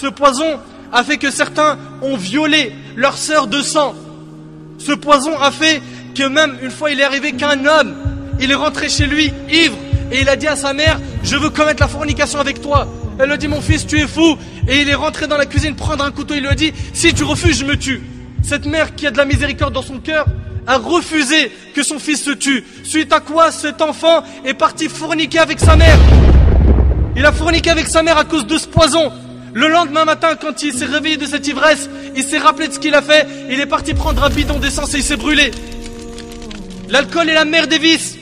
Ce poison a fait que certains ont violé leur sœur de sang. Ce poison a fait que même une fois il est arrivé qu'un homme, il est rentré chez lui ivre et il a dit à sa mère: je veux commettre la fornication avec toi. Elle lui a dit: mon fils, tu es fou. Et il est rentré dans la cuisine prendre un couteau, il lui a dit: si tu refuses, je me tue. Cette mère qui a de la miséricorde dans son cœur a refusé que son fils se tue. Suite à quoi cet enfant est parti forniquer avec sa mère. Il a forniqué avec sa mère à cause de ce poison. Le lendemain matin, quand il s'est réveillé de cette ivresse, il s'est rappelé de ce qu'il a fait. Il est parti prendre un bidon d'essence et il s'est brûlé. L'alcool est la mère des vices.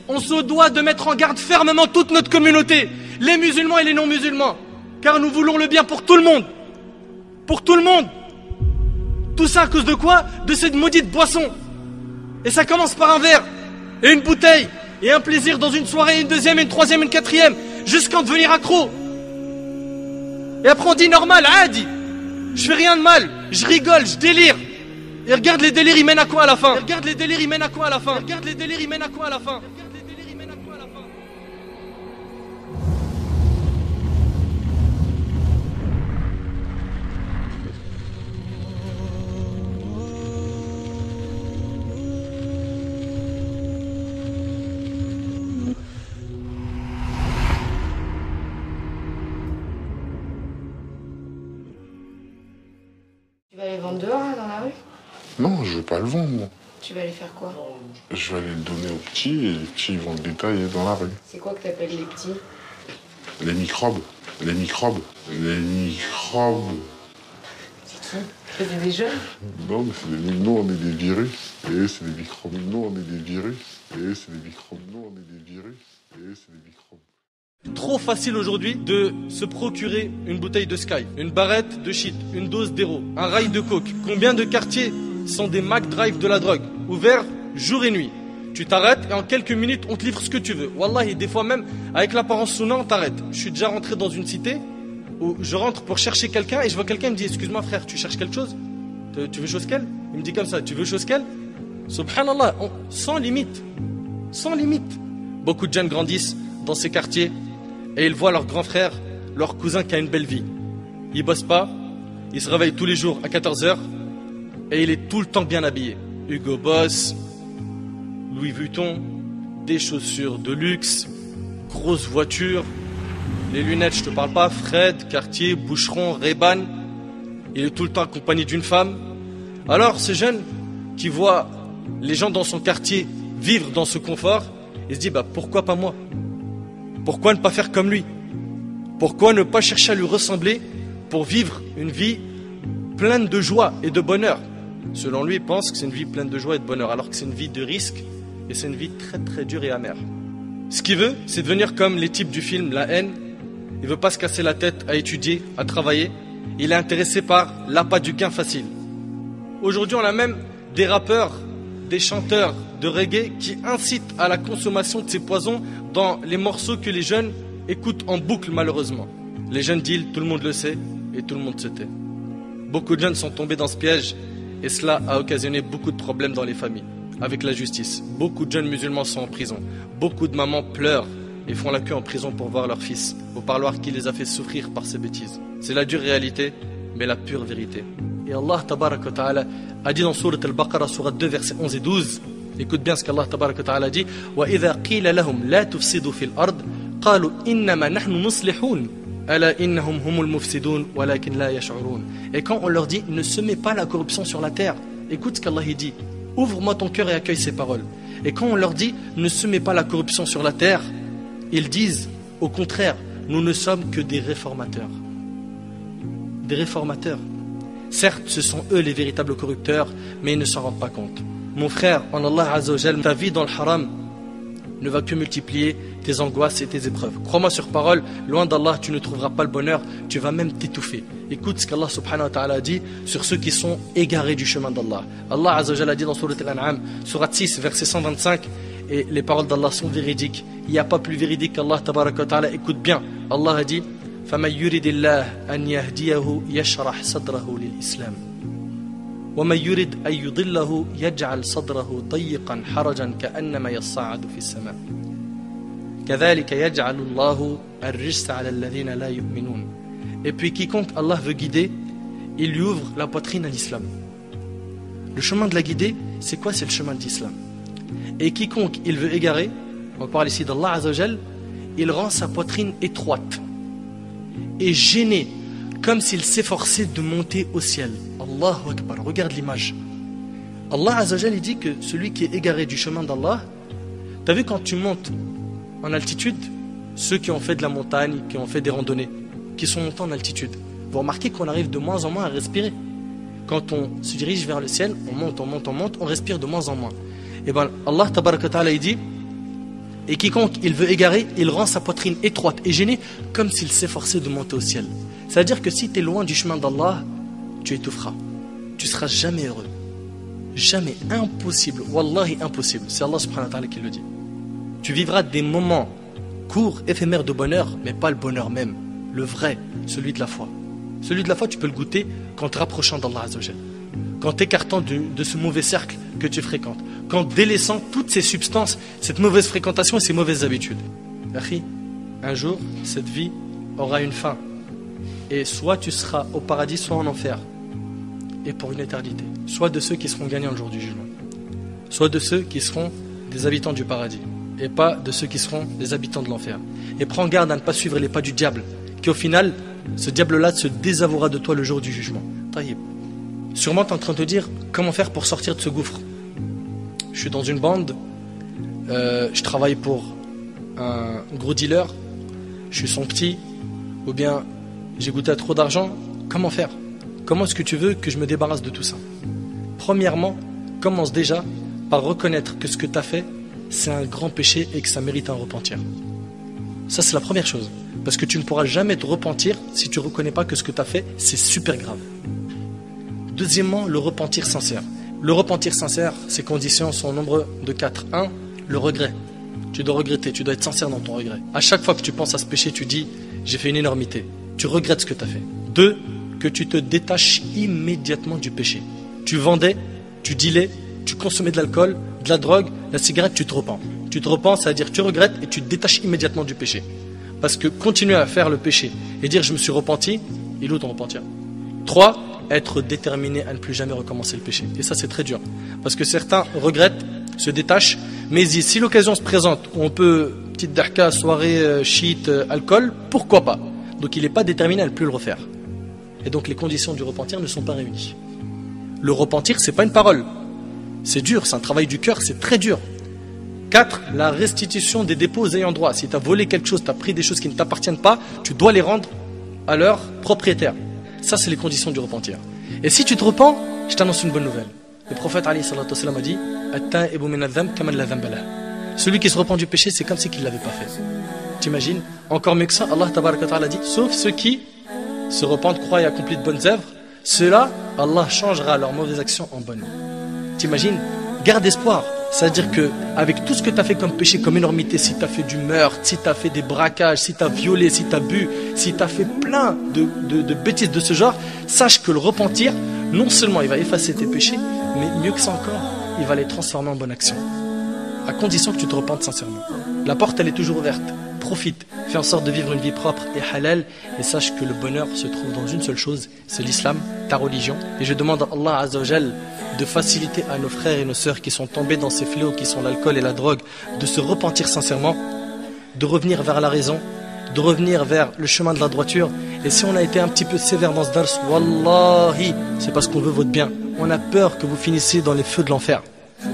On se doit de mettre en garde fermement toute notre communauté, les musulmans et les non-musulmans, car nous voulons le bien pour tout le monde. Pour tout le monde. Tout ça à cause de quoi? De cette maudite boisson. Et ça commence par un verre, et une bouteille, et un plaisir dans une soirée, une deuxième, une troisième, une quatrième, jusqu'à en devenir accro. Et après on dit normal, adi. Je fais rien de mal, je rigole, je délire. Et regarde les délires, ils mènent à quoi à la fin? Regarde les délires, ils mènent à quoi à la fin? Regarde les délires, ils mènent à quoi à la fin? Tu vas les vendre dehors, là, dans la rue? Non, je vais pas le vendre, moi. Tu vas aller faire quoi? Je vais aller le donner aux petits et les petits vont le détailler dans la rue. C'est quoi que t'appelles les petits? Les microbes. Les microbes. Les microbes. C'est qui? C'est des jeunes? Non, mais c'est des... Nous, on est des virus. Et c'est des microbes. Nous, on est des virus. Et c'est des microbes. Nous, on est des virus. Et c'est des microbes. Trop facile aujourd'hui de se procurer une bouteille de Sky, une barrette de shit, une dose d'héro, un rail de coke. Combien de quartiers sont des McDrive de la drogue, ouverts jour et nuit? Tu t'arrêtes et en quelques minutes on te livre ce que tu veux. Wallahi, des fois même avec l'apparence souna on t'arrête. Je suis déjà rentré dans une cité où je rentre pour chercher quelqu'un et je vois quelqu'un me dit: excuse-moi frère, tu cherches quelque chose? Tu veux chose qu'elle? Il me dit comme ça: tu veux chose qu'elle? Subhanallah, sans limite. Sans limite. Beaucoup de jeunes grandissent dans ces quartiers et ils voient leur grand frère, leur cousin qui a une belle vie. Il bosse pas, il se réveille tous les jours à 14h et il est tout le temps bien habillé. Hugo Boss, Louis Vuitton, des chaussures de luxe, grosse voiture, les lunettes, je te parle pas, Fred, Cartier, Boucheron, Ray-Ban. Il est tout le temps accompagné d'une femme. Alors ce jeune qui voit les gens dans son quartier vivre dans ce confort, il se dit: bah pourquoi pas moi? Pourquoi ne pas faire comme lui? Pourquoi ne pas chercher à lui ressembler pour vivre une vie pleine de joie et de bonheur? Selon lui, il pense que c'est une vie pleine de joie et de bonheur, alors que c'est une vie de risque et c'est une vie très très dure et amère. Ce qu'il veut, c'est devenir comme les types du film La Haine. Il veut pas se casser la tête à étudier, à travailler. Il est intéressé par l'appât du gain facile. Aujourd'hui, on a même des rappeurs, des chanteurs de reggae qui incitent à la consommation de ces poisons dans les morceaux que les jeunes écoutent en boucle malheureusement. Les jeunes deals, tout le monde le sait et tout le monde se tait. Beaucoup de jeunes sont tombés dans ce piège et cela a occasionné beaucoup de problèmes dans les familles, avec la justice. Beaucoup de jeunes musulmans sont en prison. Beaucoup de mamans pleurent et font la queue en prison pour voir leur fils, au parloir qui les a fait souffrir par ces bêtises. C'est la dure réalité, mais la pure vérité. Et Allah tabaraka wa ta'ala a dit dans Sourate Al-Baqarah, Sourate 2, versets 11 et 12, écoute bien ce qu'Allah tabaraka wa ta'ala dit: وَإِذَا قِيلَ لَهُمْ لَا تُفْسِدُوا فِي الْأَرْضِ قَالُوا إِنَّمَا نَحْنُ مُصْلِحُونَ أَلَا إِنَّهُمْ هُمُ الْمُفْسِدُونَ وَلَكِنْ لَا يَشْعُرُونَ. Et quand on leur dit: ne semez pas la corruption sur la terre, écoute ce qu'Allah dit: ouvre-moi ton cœur et accueille ces paroles. Et quand on leur dit: ne semez pas la corruption sur la terre, ils disent au contraire: nous ne sommes que des réformateurs. Des réformateurs. Certes, ce sont eux les véritables corrupteurs, mais ils ne s'en rendent pas compte. Mon frère, en Allah Azza wa Jal, ta vie dans le haram ne va que multiplier tes angoisses et tes épreuves. Crois-moi sur parole, loin d'Allah, tu ne trouveras pas le bonheur, tu vas même t'étouffer. Écoute ce qu'Allah subhanahu wa ta'ala dit sur ceux qui sont égarés du chemin d'Allah. Allah Azza wa Jal a dit dans Sourate Al-An'am, Sourate 6, verset 125, et les paroles d'Allah sont véridiques. Il n'y a pas plus véridique qu'Allah tabaraka wa ta'ala. Écoute bien, Allah a dit: فَمَنْ يُرِدِ اللَّهَ أَنْ يَهْدِيَهُ يَشْرَحْ صَدْرَهُ لِلْإِسْلَامِ وَمَنْ يُرِدْ أَنْ يُضِلَّهُ يَجْعَلْ صَدْرَهُ ضَيِّقًا حَرَجًا كَأَنَّمَا يَصَّعَّدُ فِي السَّمَاءِ كَذَلِكَ يَجْعَلُ اللَّهُ الرِّجْسَ عَلَى الَّذِينَ لَا يُؤْمِنُونَ. Et puis quiconque Allah veut guider, il lui ouvre la poitrine à l'islam. Le chemin de la guidée, c'est quoi? C'est le chemin de l'islam. Et quiconque il veut égarer, on parle ici d'Allah Azzawajal, il rend sa poitrine étroite et gêné, comme s'il s'efforçait de monter au ciel. Allahu Akbar, regarde l'image. Allah Azzawajal, il dit que celui qui est égaré du chemin d'Allah, t'as vu quand tu montes en altitude, ceux qui ont fait de la montagne, qui ont fait des randonnées, qui sont montés en altitude, vous remarquez qu'on arrive de moins en moins à respirer. Quand on se dirige vers le ciel, on monte, on respire de moins en moins. Et bien Allah Tabaraka Ta'ala il dit, et quiconque il veut égarer, il rend sa poitrine étroite et gênée, comme s'il s'efforçait de monter au ciel. C'est-à-dire que si tu es loin du chemin d'Allah, tu étoufferas. Tu seras jamais heureux. Jamais, impossible, wallahi impossible. C'est Allah subhanahu wa ta'ala qui le dit. Tu vivras des moments courts, éphémères de bonheur, mais pas le bonheur même, le vrai, celui de la foi. Celui de la foi, tu peux le goûter qu'en te rapprochant d'Allah Azzawajal, qu'en t'écartant de ce mauvais cercle que tu fréquentes, qu'en délaissant toutes ces substances, cette mauvaise fréquentation et ces mauvaises habitudes. Akhi, un jour, cette vie aura une fin. Et soit tu seras au paradis, soit en enfer. Et pour une éternité. Soit de ceux qui seront gagnants le jour du jugement. Soit de ceux qui seront des habitants du paradis. Et pas de ceux qui seront des habitants de l'enfer. Et prends garde à ne pas suivre les pas du diable, qui au final, ce diable-là se désavouera de toi le jour du jugement. Taïb. Sûrement tu es en train de te dire comment faire pour sortir de ce gouffre. Je suis dans une bande, je travaille pour un gros dealer, je suis son petit, ou bien j'ai goûté à trop d'argent. Comment faire? Comment est-ce que tu veux que je me débarrasse de tout ça? Premièrement, commence déjà par reconnaître que ce que tu as fait, c'est un grand péché et que ça mérite un repentir. Ça, c'est la première chose. Parce que tu ne pourras jamais te repentir si tu ne reconnais pas que ce que tu as fait, c'est super grave. Deuxièmement, le repentir sincère. Le repentir sincère, ses conditions sont au nombre de 4. 1. Le regret. Tu dois regretter, tu dois être sincère dans ton regret. À chaque fois que tu penses à ce péché, tu dis « j'ai fait une énormité ». Tu regrettes ce que tu as fait. 2. Que tu te détaches immédiatement du péché. Tu vendais, tu dealais, tu consommais de l'alcool, de la drogue, la cigarette, tu te repens. Tu te repens, c'est-à-dire tu regrettes et tu te détaches immédiatement du péché. Parce que continuer à faire le péché et dire je me suis repenti, il est où ton repentir? 3. Être déterminé à ne plus jamais recommencer le péché. Et ça c'est très dur. Parce que certains regrettent, se détachent, mais si l'occasion se présente où on peut, petite dahka, soirée, shit, alcool, pourquoi pas? Donc il n'est pas déterminé à ne plus le refaire. Et donc les conditions du repentir ne sont pas réunies. Le repentir, c'est pas une parole. C'est dur, c'est un travail du cœur, c'est très dur. 4. La restitution des dépôts ayant droit. Si tu as volé quelque chose, tu as pris des choses qui ne t'appartiennent pas, tu dois les rendre à leur propriétaire. Ça, c'est les conditions du repentir. Et si tu te repens, je t'annonce une bonne nouvelle. Le prophète alayhi salatu wassalam a dit At-ta'ibu min adh-dhanb kaman la dhanba lahu. Celui qui se repent du péché, c'est comme si il ne l'avait pas fait. T'imagines? Encore mieux que ça, Allah tabaraka ta'ala dit sauf ceux qui se repentent, croient et accomplissent de bonnes œuvres, ceux-là, Allah changera leurs mauvaises actions en bonnes. T'imagines? Garde espoir. C'est-à-dire que avec tout ce que tu as fait comme péché, comme énormité, si tu as fait du meurtre, si tu as fait des braquages, si tu as violé, si tu as bu, si tu as fait plein de bêtises de ce genre, sache que le repentir, non seulement il va effacer tes péchés, mais mieux que ça encore, il va les transformer en bonne action. À condition que tu te repentes sincèrement. La porte, elle est toujours ouverte. Profite, fais en sorte de vivre une vie propre et halal, et sache que le bonheur se trouve dans une seule chose, c'est l'islam, ta religion. Et je demande à Allah Azzawajal de faciliter à nos frères et nos sœurs qui sont tombés dans ces fléaux qui sont l'alcool et la drogue, de se repentir sincèrement, de revenir vers la raison, de revenir vers le chemin de la droiture. Et si on a été un petit peu sévère dans ce dars, wallahi, c'est parce qu'on veut votre bien. On a peur que vous finissiez dans les feux de l'enfer.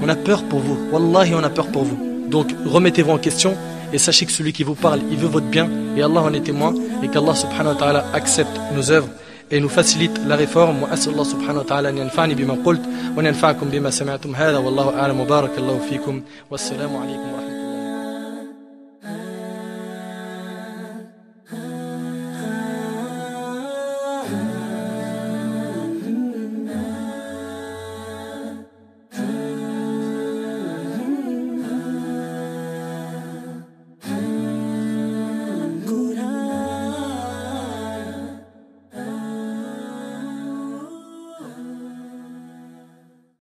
On a peur pour vous, wallahi, on a peur pour vous. Donc remettez-vous en question et sachez que celui qui vous parle, il veut votre bien, et Allah en est témoin, et qu'Allah subhanahu wa ta'ala accepte nos œuvres et nous facilite la réforme. وأسأل الله سبحانه وتعالى أن ينفعني بما قلت وأن ينفعكم بما سمعتم هذا والله أعلم وبارك الله فيكم والسلام عليكم ورحمة الله.